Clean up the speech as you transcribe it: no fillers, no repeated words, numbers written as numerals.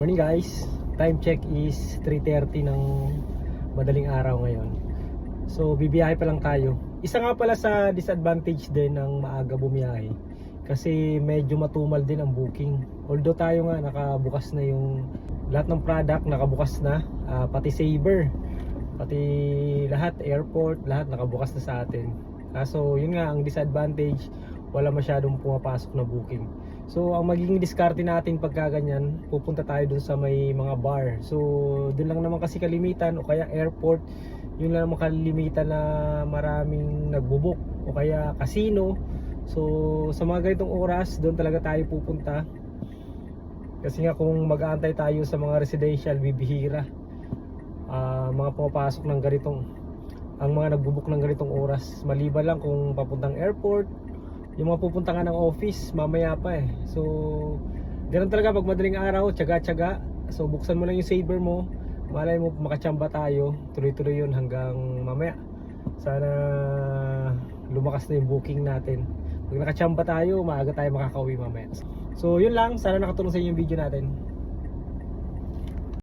Morning guys, time check is 3:30 ng madaling araw ngayon. So bibiyahe pa lang tayo. Isa nga pala sa disadvantage din ng maaga bumiyahe, kasi medyo matumal din ang booking. Although tayo nga nakabukas na yung lahat ng product, nakabukas na, pati Saver, pati lahat, airport, lahat nakabukas na sa atin. Kaso yun nga ang disadvantage, wala masyadong pumapasok na booking. So ang magiging diskarte natin pagka ganyan, pupunta tayo dun sa may mga bar. So dun lang naman kasi kalimitan, o kaya airport, yun lang naman kalimitan na maraming nagbubuk, o kaya casino. So sa mga ganitong oras, doon talaga tayo pupunta. Kasi nga kung mag-aantay tayo sa mga residential, bibihira mga pumapasok ng ganitong, ang mga nagbubuk ng ganitong oras. Maliban lang kung papuntang airport, yung mga pupunta nga ng office mamaya pa eh. So ganun talaga pag madaling araw, tiyaga-tiyaga. So buksan mo lang yung Saver mo, malay mo makachamba tayo, tuloy-tuloy yun hanggang mamaya. Sana lumakas na yung booking natin. Pag nakachamba tayo, maaga tayo makakauwi mamaya. So yun lang, sana nakatulong sa inyo yung video natin.